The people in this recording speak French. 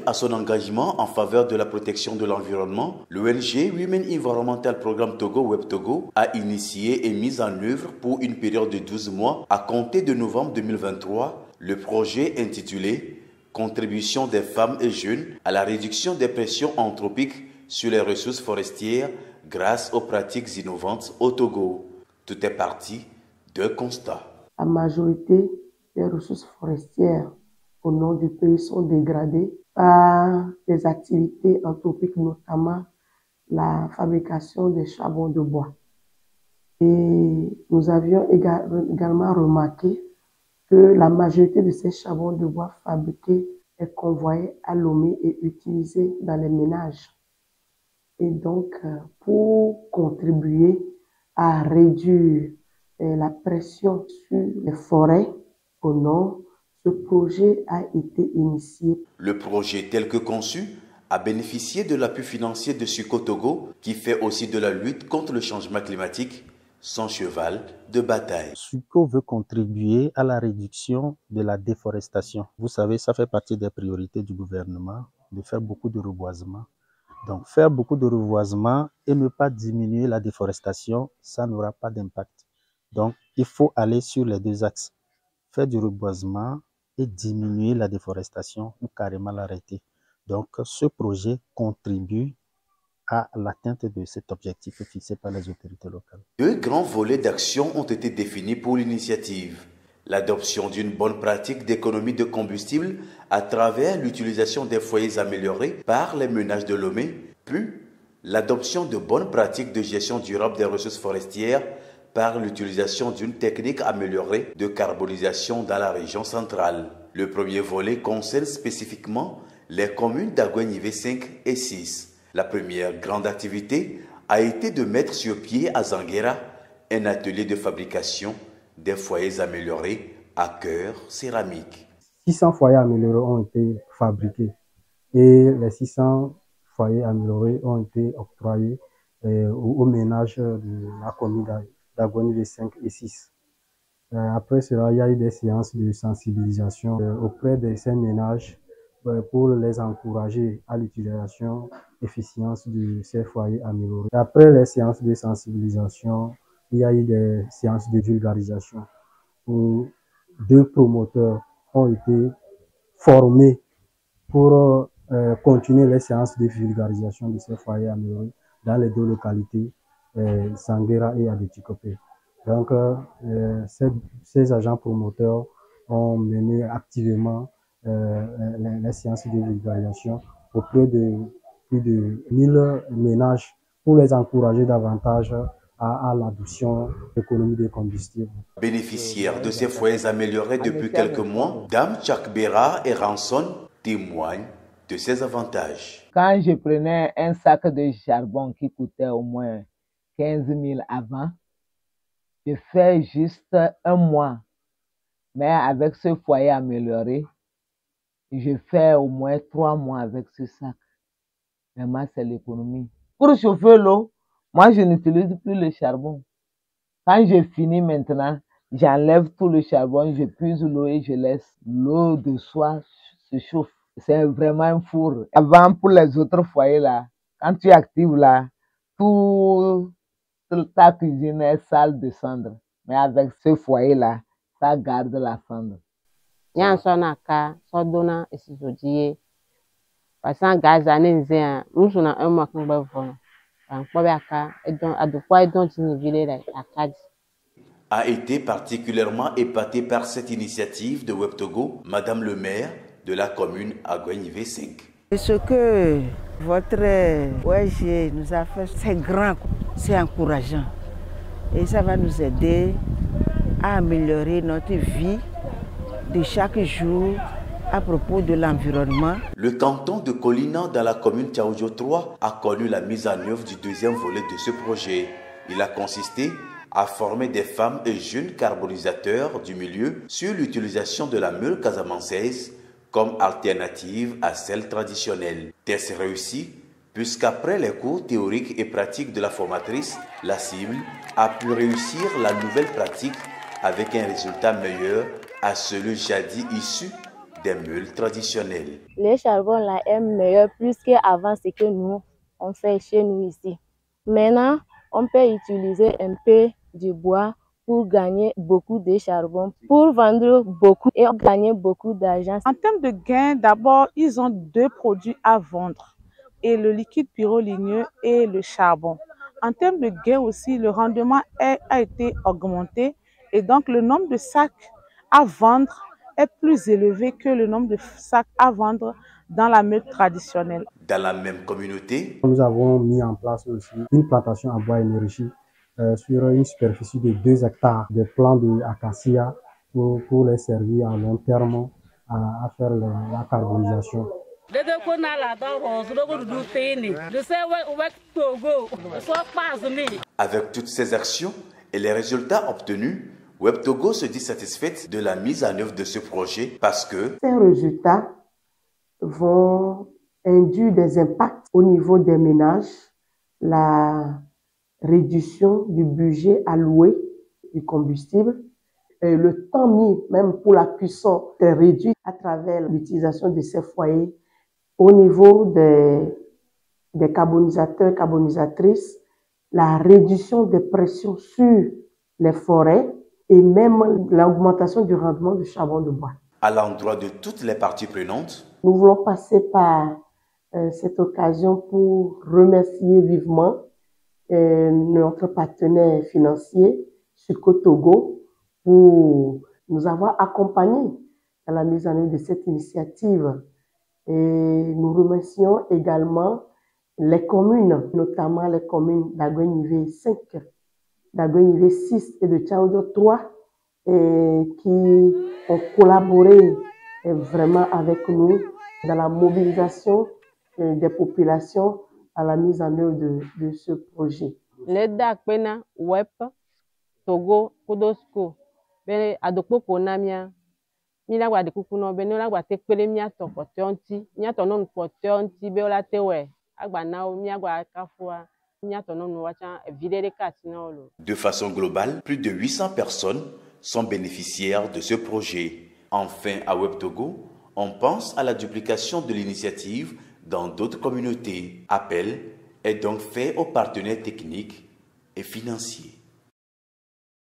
à son engagement en faveur de la protection de l'environnement, l'ONG Women Environmental Programme Togo Web Togo a initié et mis en œuvre pour une période de 12 mois à compter de novembre 2023 le projet intitulé Contribution des femmes et jeunes à la réduction des pressions anthropiques sur les ressources forestières grâce aux pratiques innovantes au Togo. Tout est parti d'un constat. La majorité des ressources forestières au nord du pays sont dégradées par des activités anthropiques, notamment la fabrication des charbons de bois. Et nous avions également remarqué que la majorité de ces charbons de bois fabriqués est convoyé à Lomé et utilisé dans les ménages. Et donc, pour contribuer à réduire la pression sur les forêts au nord, ce projet a été initié. Le projet tel que conçu a bénéficié de l'appui financier de Suco Togo, qui fait aussi de la lutte contre le changement climatique son cheval de bataille. Suco veut contribuer à la réduction de la déforestation. Vous savez, ça fait partie des priorités du gouvernement, de faire beaucoup de reboisement. Donc, faire beaucoup de reboisement et ne pas diminuer la déforestation, ça n'aura pas d'impact. Donc, il faut aller sur les deux axes. Faire du reboisement et diminuer la déforestation ou carrément l'arrêter. Donc, ce projet contribue à l'atteinte de cet objectif fixé par les autorités locales. Deux grands volets d'action ont été définis pour l'initiative. L'adoption d'une bonne pratique d'économie de combustible à travers l'utilisation des foyers améliorés par les ménages de Lomé, puis l'adoption de bonnes pratiques de gestion durable des ressources forestières par l'utilisation d'une technique améliorée de carbonisation dans la région centrale. Le premier volet concerne spécifiquement les communes d'Agouenivé 5 et 6. La première grande activité a été de mettre sur pied à Zanguera un atelier de fabrication des foyers améliorés à cœur céramique. 600 foyers améliorés ont été fabriqués et les 600 foyers améliorés ont été octroyés aux ménages de la commune d'Agouenivé 5 et 6. Après cela, il y a eu des séances de sensibilisation auprès de ces ménages pour les encourager à l'utilisation efficiente de ces foyers améliorés. Après les séances de sensibilisation, il y a eu des séances de vulgarisation où 2 promoteurs ont été formés pour continuer les séances de vulgarisation de ces foyers améliorés dans les 2 localités, Sanguera et Adétikopé. Donc, ces agents promoteurs ont mené activement les séances de vulgarisation auprès de plus de 1000 ménages pour les encourager davantage à l'adoption d'économie de combustible. Bénéficiaires de ces foyers améliorés depuis quelques mois, Dame Chakbera et Ranson témoignent de ces avantages. Quand je prenais un sac de charbon qui coûtait au moins 15 000 avant, je fais juste un mois. Mais avec ce foyer amélioré, je fais au moins 3 mois avec ce sac. Vraiment, c'est l'économie. Pour chauffer l'eau, moi, je n'utilise plus le charbon. Quand je finis maintenant, j'enlève tout le charbon, je puise l'eau et je laisse l'eau de soie se chauffe. C'est vraiment un four. Avant, pour les autres foyers là, quand tu actives là, toute ta cuisine est sale de cendre. Mais avec ce foyer là, ça garde la cendre. Nyan sona ka sodona esizodie pasan gaza nenzea musuna un mois qu'on va voir en pobaka et donc à deux fois et donc une ville à Kadi A été particulièrement épatée par cette initiative de Web Togo, Madame le maire de la commune Agouenivé 5. Ce que votre ONG nous a fait, c'est grand, c'est encourageant et ça va nous aider à améliorer notre vie de chaque jour à propos de l'environnement. Le canton de Kolina dans la commune Tchaoudjo 3 a connu la mise en œuvre du deuxième volet de ce projet. Il a consisté à former des femmes et jeunes carbonisateurs du milieu sur l'utilisation de la meule casamançaise comme alternative à celle traditionnelle. Test réussi, puisqu'après les cours théoriques et pratiques de la formatrice, la cible a pu réussir la nouvelle pratique avec un résultat meilleur à celui jadis issu des meules traditionnelles. Les charbons là est meilleur plus qu'avant ce que nous on fait chez nous ici. Maintenant, on peut utiliser un peu du bois pour gagner beaucoup de charbon, pour vendre beaucoup et gagner beaucoup d'argent. En termes de gains, d'abord, ils ont 2 produits à vendre, et le liquide pyroligneux et le charbon. En termes de gains aussi, le rendement a été augmenté et donc le nombre de sacs à vendre est plus élevé que le nombre de sacs à vendre dans la meule traditionnelle. Dans la même communauté, nous avons mis en place aussi une plantation à bois énergie sur une superficie de 2 hectares de plants d'acacia pour les servir à long terme à faire la carbonisation. Avec toutes ces actions et les résultats obtenus, WebTogo se dit satisfaite de la mise en œuvre de ce projet parce que ces résultats vont induire des impacts au niveau des ménages, la réduction du budget alloué du combustible, et le temps mis même pour la cuisson est réduit à travers l'utilisation de ces foyers au niveau des carbonisateurs, carbonisatrices, la réduction des pressions sur les forêts et même l'augmentation du rendement du charbon de bois. À l'endroit de toutes les parties prenantes, nous voulons passer par cette occasion pour remercier vivement notre partenaire financier, Suco Togo, pour nous avoir accompagnés dans la mise en œuvre de cette initiative. Et nous remercions également les communes, notamment les communes d'Aguenivé 5, d'Aguenivé 6 et de Tchaodo 3, qui ont collaboré vraiment avec nous dans la mobilisation des populations à la mise en œuvre de ce projet. L'EDA Pena Web Togo Kodosco bene adokpoko na mia mila gwa dikuku no bene la gwa tekpele mia to potonti mia to no potonti be ola tewe agba na o mia gwa kafua mia to no wacha videre katina olo. De façon globale, plus de 800 personnes sont bénéficiaires de ce projet. Enfin, à WebTogo, on pense à la duplication de l'initiative dans d'autres communautés. Appel est donc fait aux partenaires techniques et financiers.